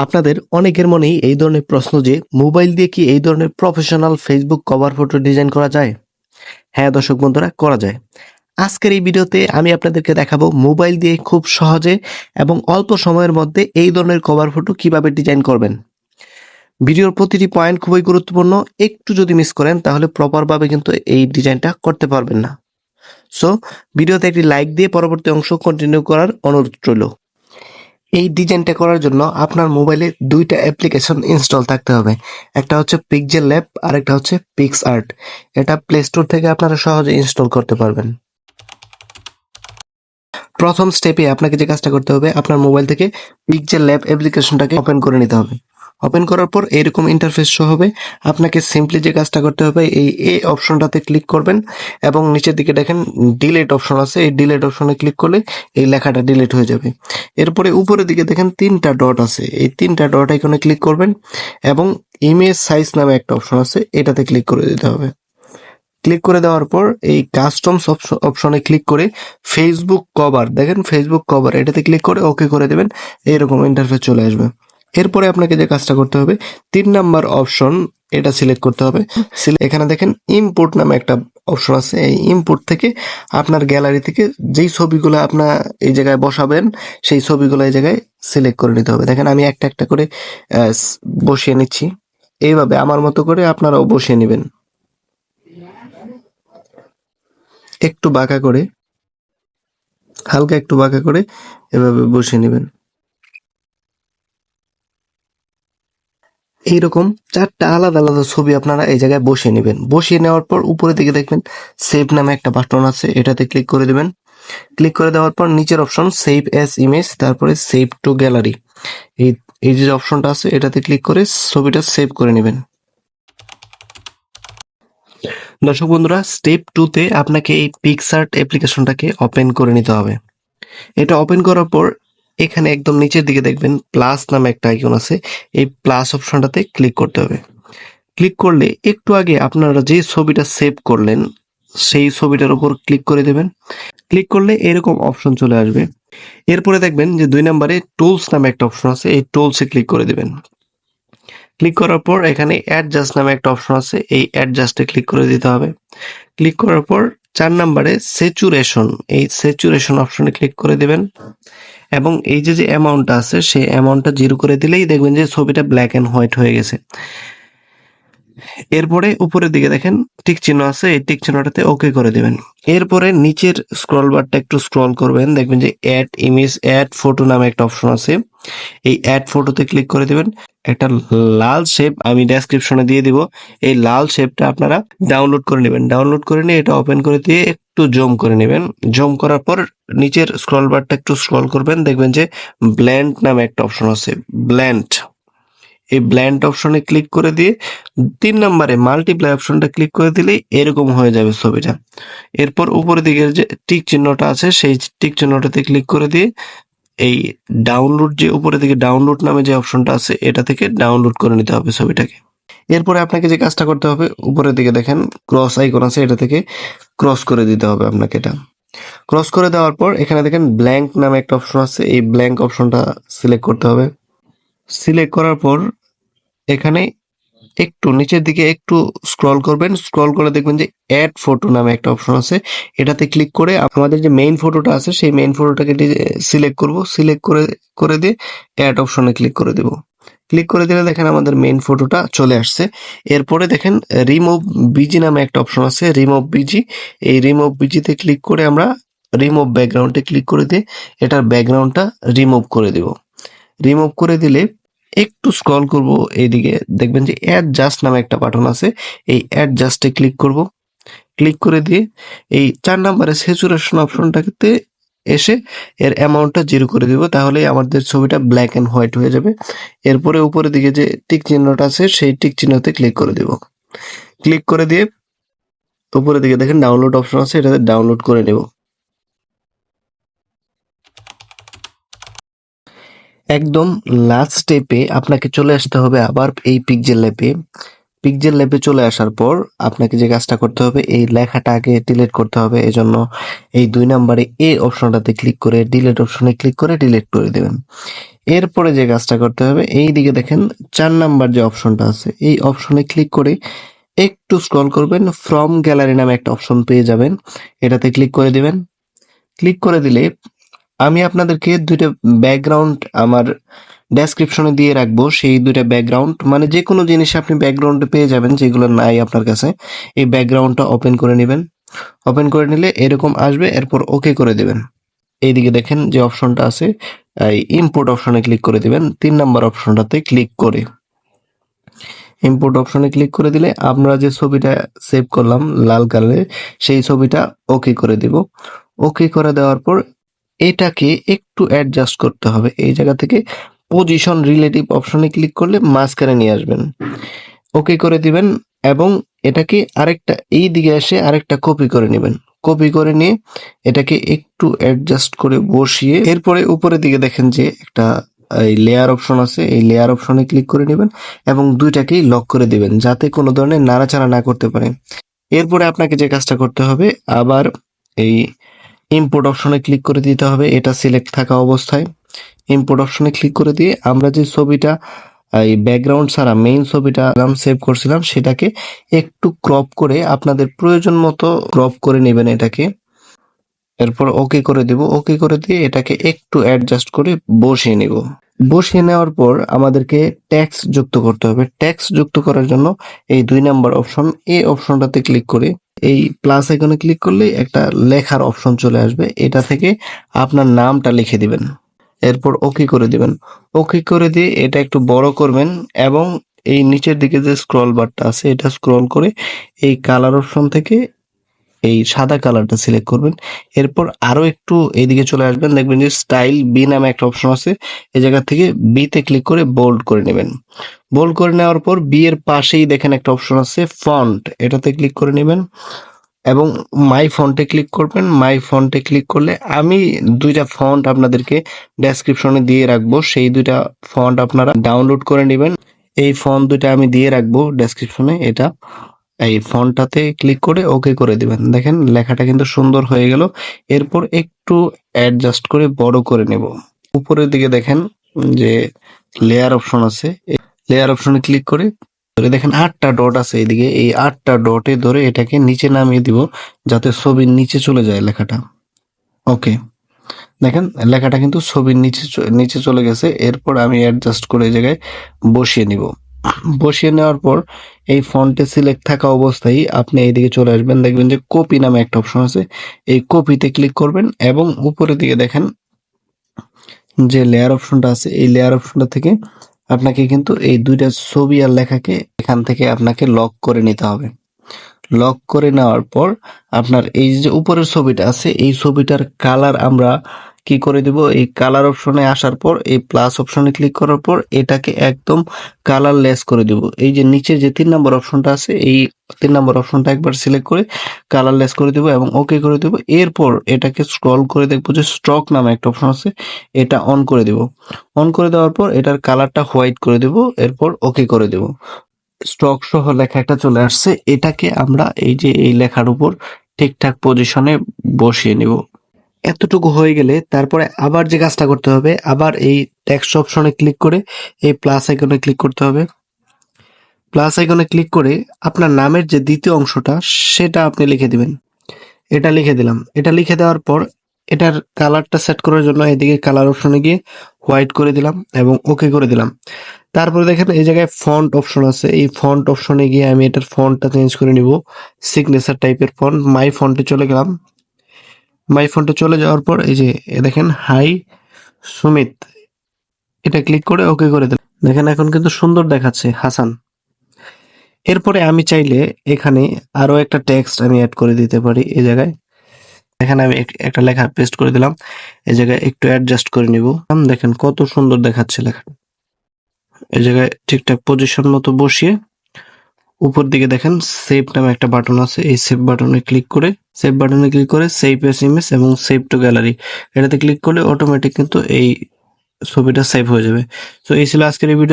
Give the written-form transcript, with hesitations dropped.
আপনাদের অনেকের মনেই এই ধরনের প্রশ্ন যে মোবাইল দিয়ে কি এই ধরনের professional Facebook cover photo design করা যায়? হ্যাঁ দর্শক বন্ধুরা, করা যায়। আজকের এই ভিডিওতে আমি আপনাদেরকে দেখাবো মোবাইল দিয়ে খুব সহজে এবং অল্প সময়ের মধ্যে এই ধরনের কভার ফটো কিভাবে ডিজাইন করবেন। ভিডিওর প্রতিটি পয়েন্ট খুবই গুরুত্বপূর্ণ। একটু যদি মিস করেন তাহলে প্রপারভাবে কিন্তু এই ডিজাইনটা করতে পারবেন না। সো ভিডিওতে একটি লাইক দিয়ে পরবর্তী অংশ কন্টিনিউ করার অনুরোধ রইল। এই ডিজাইনটা করার জন্য আপনার মোবাইলে দুইটা অ্যাপ্লিকেশন ইনস্টল থাকতে হবে। একটা হচ্ছে পিক্সেল ল্যাব আর একটা হচ্ছে পিক্সআর্ট। এটা প্লে স্টোর থেকে আপনারা সহজে ইনস্টল করতে পারবেন। প্রথম স্টেপে আপনাকে যে কাজটা করতে হবে, আপনার মোবাইল থেকে পিক্সেল ল্যাব অ্যাপ্লিকেশনটাকে ওপেন করে নিতে হবে। ওপেন করার পর এরকম ইন্টারফেস শো হবে। আপনাকে সিম্পলি যে কাজটা করতে হবে, এই অপশনটাতে ক্লিক করবেন এবং নিচের দিকে দেখেন ডিলিট অপশন আছে। এই ডিলিট অপশনে ক্লিক করলে এই লেখাটা ডিলিট হয়ে যাবে। এরপরে উপরের দিকে দেখেন তিনটা ডট আছে। এই তিনটা ডট আইকনে ক্লিক করবেন এবং ইমেজ সাইজ নামে একটা অপশন আছে, এটাতে ক্লিক করে দিতে হবে। ক্লিক করে দেওয়ার পর এই কাস্টমস অপশনে ক্লিক করে ফেসবুক কভার, দেখেন ফেসবুক কভার, এটাতে ক্লিক করে ওকে করে দেবেন। এইরকম ইন্টারফেস চলে আসবে। এরপরে আপনাকে যে কাজটা করতে হবে, 3 নাম্বার অপশন এটা সিলেক্ট করতে হবে। এখানে দেখেন ইম্পোর্ট নামে একটা অপশন আছে। এই ইম্পোর্ট থেকে আপনার গ্যালারি থেকে যেই ছবিগুলো আপনার এই জায়গায় বসাবেন সেই ছবিগুলো এই জায়গায় সিলেক্ট করে নিতে হবে। দেখেন আমি একটা একটা করে বসিয়ে নিচ্ছি। এইভাবে আমার মতো করে আপনারাও বসিয়ে নেবেন। একটু বাঁকা করে, হালকা একটু বাঁকা করে এভাবে বসিয়ে নেবেন। এইরকম 4টা আলাদা আলাদা ছবি আপনারা এই জায়গায় বসিয়ে নেবেন। বসিয়ে নেওয়ার পর উপরে দিকে দেখবেন সেভ নামে একটা বাটন আছে, এটাতে ক্লিক করে দেবেন। ক্লিক করে দেওয়ার পর নিচের অপশন সেভ অ্যাজ ইমেজ, তারপরে সেভ টু গ্যালারি, এই এই যে অপশনটা আছে এটাতে ক্লিক করে ছবিটা সেভ করে নেবেন। দর্শক বন্ধুরা, স্টেপ 2 তে আপনাকে এই পিক্সআর্ট অ্যাপ্লিকেশনটাকে ওপেন করে নিতে হবে। এটা ওপেন করার পর এখানে একদম নিচের দিকে দেখবেন প্লাস নামে একটা আইকন আছে। এই প্লাস অপশনটাতে ক্লিক করতে হবে। ক্লিক করলে একটু আগে আপনারা যে ছবিটা সেভ করলেন সেই ছবিটার উপর ক্লিক করে দেবেন। ক্লিক করলে এরকম অপশন চলে আসবে। এরপরে দেখবেন যে 2 নম্বরে টুলস নামে একটা অপশন আছে, এই টুলসে ক্লিক করে দেবেন। ক্লিক করার পর এখানে অ্যাডজাস্ট নামে একটা অপশন আছে, এই অ্যাডজাস্টে ক্লিক করে দিতে হবে। ক্লিক করার পর 4 নম্বরে স্যাচুরেশন, এই স্যাচুরেশন অপশনে ক্লিক করে দিবেন এবং এই যে অ্যামাউন্টটা আছে সেই অ্যামাউন্টটা 0 করে দিলেই দেখবেন যে ছবিটা ব্ল্যাক এন্ড হোয়াইট হয়ে গেছে। এরপরে উপরের দিকে দেখেন টিক চিহ্ন আছে, এই টিক চিহ্নটাতে ওকে করে দেবেন। এরপরে নিচের স্ক্রল বারটা একটু স্ক্রল করবেন, দেখবেন যে অ্যাড ইমেজ অ্যাড ফটো নামে একটা অপশন আছে। এই অ্যাড ফটোতে ক্লিক করে দিবেন। একটা লাল শেপ আমি ডেসক্রিপশনে দিয়ে দিব। এই লাল শেপটা আপনারা ডাউনলোড করে নেবেন। ডাউনলোড করে নিয়ে এটা ওপেন করে দিয়ে একটু জুম করে নেবেন। জুম করার পর নিচের স্ক্রল বারটা একটু স্ক্রল করবেন, দেখবেন যে ব্লেন্ড নামে একটা অপশন আছে, ব্লেন্ড। এই ব্লেন্ড অপশনে ক্লিক করে দিয়ে 3 নম্বরে মাল্টিপ্লাই অপশনটা ক্লিক করে দিলেই এরকম হয়ে যাবে ছবিটা। এরপর উপরের দিকের যে টিক চিহ্নটা আছে সেই টিক চিহ্নটাতে ক্লিক করে দিয়ে এই ডাউনলোড, যে উপরের দিকে ডাউনলোড নামে যে অপশনটা আছে এটা থেকে ডাউনলোড করে নিতে হবে ছবিটাকে। এরপরে আপনাকে যে কাজটা করতে হবে, উপরের দিকে দেখেন ক্রস আইকন আছে, এটা থেকে ক্রস করে দিতে হবে আপনাকে। এটা ক্রস করে দেওয়ার পর এখানে দেখেন ব্ল্যাঙ্ক নামে একটা অপশন আছে, এই ব্ল্যাঙ্ক অপশনটা সিলেক্ট করতে হবে। সিলেক্ট করার পর এখানে একটু নিচের দিকে একটু স্ক্রল করবেন। স্ক্রল করে দেখবেন যে অ্যাড ফটো নামে একটা অপশন আছে, এটাতে ক্লিক করে আমাদের যে মেইন ফটোটা আছে সেই মেইন ফটোটাকে সিলেক্ট করব। সিলেক্ট করে দিয়ে অ্যাড অপশনে ক্লিক করে দেব। ক্লিক করে দিলে দেখেন আমাদের মেইন ফটোটা চলে আসছে। এরপরে দেখেন রিমুভ বিজি নামে একটা অপশন আছে, রিমুভ বিজি। এই রিমুভ বিজিতে ক্লিক করে আমরা রিমুভ ব্যাকগ্রাউন্ডে ক্লিক করে দিয়ে এটার ব্যাকগ্রাউন্ডটা রিমুভ করে দেব। রিমুভ করে দিলে একটু স্ক্রল করব, এইদিকে দেখবেন যে অ্যাডজাস্ট নামে একটা বাটন আছে, এই অ্যাডজাস্টে ক্লিক করব। ক্লিক করে দিয়ে এই 4 নম্বরে স্যাচুরেশন অপশনটাতে এসে এর অ্যামাউন্টটা 0 করে দিব, তাহলে আমাদের ছবিটা ব্ল্যাক এন্ড হোয়াইট হয়ে যাবে। এরপরে উপরের দিকে যে টিক চিহ্নটা আছে সেই টিক চিহ্নতে ক্লিক করে দেব। ক্লিক করে দিয়ে উপরের দিকে দেখেন ডাউনলোড অপশন আছে, এটাতে ডাউনলোড করে নেব। একদম লাস্ট স্টেপে আপনাকে চলে আসতে হবে আবার এই পিক্সেল ল্যাবে। পিক্সেল ল্যাবে চলে আসার পর আপনাকে যে কাজটা করতে হবে, এই লেখাটা আগে ডিলিট করতে হবে। এজন্য এই 2 নম্বরে এ অপশনটাতে ক্লিক করে ডিলিট অপশনে ক্লিক করে ডিলিট করে দেবেন। এরপরে যে কাজটা করতে হবে, এই দিকে দেখেন 4 নাম্বার যে অপশনটা আছে, এই অপশনে ক্লিক করে একটু স্ক্রল করবেন, ফ্রম গ্যালারি নামে একটা অপশন পেয়ে যাবেন। এটাতে ক্লিক করে দিবেন। ক্লিক করে দিলে আমি আপনাদেরকে 2টা ব্যাকগ্রাউন্ড আমার ডেসক্রিপশনে দিয়ে রাখবো। সেই 2টা ব্যাকগ্রাউন্ড মানে যেকোনো জিনিস আপনি ব্যাকগ্রাউন্ডে পেয়ে যাবেন যেগুলো নাই আপনার কাছে। এই ব্যাকগ্রাউন্ডটা ওপেন করে নিবেন। ওপেন করে নিলে এরকম আসবে, এরপর ওকে করে দিবেন। এইদিকে দেখেন যে অপশনটা আছে, এই ইম্পোর্ট অপশনে ক্লিক করে দিবেন 3 নাম্বার অপশনটাতে ক্লিক করে। ইম্পোর্ট অপশনে ক্লিক করে দিলে আমরা যে ছবিটা সেভ করলাম লাল কালারে, সেই ছবিটা ওকে করে দিব। ওকে করে দেওয়ার পর এটাকে একটু অ্যাডজাস্ট করতে হবে। এই জায়গা থেকে পজিশন রিলেটিভ অপশনে ক্লিক করলে মাঝখানে নিয়ে আসবেন। ওকে করে দিবেন এবং এটাকে আরেকটা এই দিকে এসে আরেকটা কপি করে নেবেন। কপি করে নিয়ে এটাকে একটু অ্যাডজাস্ট করে বসিয়ে এরপরে উপরের দিকে দেখেন যে একটা এই লেয়ার অপশন আছে, এই লেয়ার অপশনে ক্লিক করে নেবেন এবং দুইটাকেই লক করে দিবেন যাতে কোনো ধরনের নাড়াচাড়া না করতে পারে। এরপরে আপনাকে যে কাজটা করতে হবে, আবার এই ইম্পোর্ট অপশনে ক্লিক করে দিতে হবে, এটা সিলেক্ট থাকা অবস্থায়। ইম্পোর্ট অপশনে ক্লিক করে দিয়ে আমরা যে ছবিটা এই ব্যাকগ্রাউন্ড ছাড়া মেইন ছবিটা সেভ করছিলাম সেটাকে একটু ক্রপ করে আপনাদের প্রয়োজন মতো ক্রপ করে নেবেন এটাকে। এরপর ওকে করে দিব। ওকে করে দিয়ে এটাকে একটু অ্যাডজাস্ট করে বসিয়ে নিব। বসিয়ে নেওয়ার পর আমাদেরকে টেক্সট যুক্ত করতে হবে। টেক্সট যুক্ত করার জন্য এই 2 নাম্বার অপশন, এই অপশনটাতে ক্লিক করে এই প্লাস আইকনে ক্লিক করলে একটা লেখার অপশন চলে আসবে। এটা থেকে আপনার নামটা লিখে দিবেন। এরপর ওকে করে দিবেন। ওকে করে দিয়ে এটা একটু বড় করবেন এবং এই নিচের দিকে যে স্ক্রল বারটা আছে এটা স্ক্রল করে এই কালার অপশন থেকে এই সাদা কালারটা সিলেক্ট করবেন। এরপর আরো একটু এইদিকে চলে আসবেন, দেখবেন যে স্টাইল বি নামে একটা অপশন আছে। এই জায়গা থেকে বি তে ক্লিক করে বোল্ড করে নেবেন। বোল্ড করে নেওয়ার পর বি এর পাশেই দেখেন একটা অপশন আছে ফন্ট, এটাতে ক্লিক করে নেবেন এবং মাই ফন্টে ক্লিক করবেন। মাই ফন্টে ক্লিক করলে আমি 2টা ফন্ট আপনাদেরকে ডেসক্রিপশনে দিয়ে রাখবো, সেই 2টা ফন্ট আপনারা ডাউনলোড করে নেবেন। এই ফন্ট 2টা আমি দিয়ে রাখবো ডেসক্রিপশনে। এটা এই ফন্টটাতে ক্লিক করে ওকে করে দিবেন। দেখেন লেখাটা কিন্তু সুন্দর হয়ে গেল। এরপর একটু অ্যাডজাস্ট করে বড় করে নেব। উপরের দিকে দেখেন যে লেয়ার অপশন আছে, লেয়ার অপশনে ক্লিক করে ধরে দেখেন 8টা ডট আছে এইদিকে, এই 8টা ডটে ধরে এটাকে নিচে নামিয়ে দিব যাতে ছবির নিচে চলে যায় লেখাটা। ওকে, দেখেন লেখাটা কিন্তু ছবির নিচে চলে গেছে। এরপর আমি অ্যাডজাস্ট করে এই জায়গায় বসিয়ে নিব। বসিয়ে নেওয়ার পর এই ফন্টে সিলেক্ট থাকা অবস্থায় আপনি এইদিকে চলে আসবেন, দেখবেন যে কপি নামে একটা অপশন আছে। এই কপিতে ক্লিক করবেন এবং উপরের দিকে দেখেন যে লেয়ার অপশনটা আছে, এই লেয়ার অপশনটা থেকে আপনাকে কিন্তু এই 2টা ছবি আর লেখাকে এখান থেকে আপনাকে লক করে নিতে হবে। লক করে নেওয়ার পর আপনার এই যে উপরের ছবিটা আছে, এই ছবিটার কালার আমরা কি করে দিব, এই কালার অপশনে আসার পর এই প্লাস অপশনে ক্লিক করার পর এটাকে একদম কালারলেস করে দিব। এই যে নিচে যে 3 নম্বর অপশনটা আছে, এই 3 নম্বর অপশনটা একবার সিলেক্ট করে কালারলেস করে দিব এবং ওকে করে দিব। এরপর এটাকে স্ক্রল করে দেখবো যে স্ট্রক নামে একটা অপশন আছে, এটা অন করে দিব। অন করে দেওয়ার পর এটার কালারটা হোয়াইট করে দিব, এরপর ওকে করে দিব। স্ট্রোক সহ লেখা একটা চলে আসছে। এটাকে আমরা এই যে এই লেখার উপর ঠিকঠাক পজিশনে বসিয়ে নিব। এতটুকু হয়ে গেলে তারপরে আবার যে কাজটা করতে হবে, আবার এই টেক্সট অপশনে ক্লিক করে এই প্লাস আইকনে ক্লিক করতে হবে। প্লাস আইকনে ক্লিক করে আপনার নামের যে দ্বিতীয় অংশটা সেটা আপনি লিখে দিবেন। এটা লিখে দিলাম। এটা লিখে দেওয়ার পর এটার কালারটা সেট করার জন্য এদিকে কালার অপশনে গিয়ে হোয়াইট করে দিলাম এবং ওকে করে দিলাম। তারপরে দেখেন এই জায়গায় ফন্ট অপশন আছে, এই ফন্ট অপশনে গিয়ে আমি এটার ফন্টটা চেঞ্জ করে নিব, সিগনেচার টাইপের ফন্ট। মাই ফন্টে চলে গেলাম। মাই ফন্টে চলে যাওয়ার পর এই যে দেখেন হাই সুমিত, এটা ক্লিক করে ওকে করে দিলাম। দেখেন এখন কিন্তু সুন্দর দেখাচ্ছে হাসান। এরপরে আমি চাইলে এখানে আরো একটা টেক্সট আমি অ্যাড করে দিতে পারি। এই জায়গায় এখানে আমি একটা লেখা পেস্ট করে দিলাম, এই জায়গায় একটু অ্যাডজাস্ট করে নিব। দেখেন কত সুন্দর দেখাচ্ছে লেখাটা। এই জায়গায় ঠিকঠাক পজিশন মতো বসিয়ে উপর দিকে দেখেন সেভ নামে একটা বাটন আছে, এই সেভ বাটনে ক্লিক করে সেভ এস ইমেজ এবং সেভ টু গ্যালারি এটাতে ক্লিক করলে অটোমেটিক কিন্তু এই ছবিটা সেভ হয়ে যাবে। তো এই ছিল আজকের এই ভিডিও।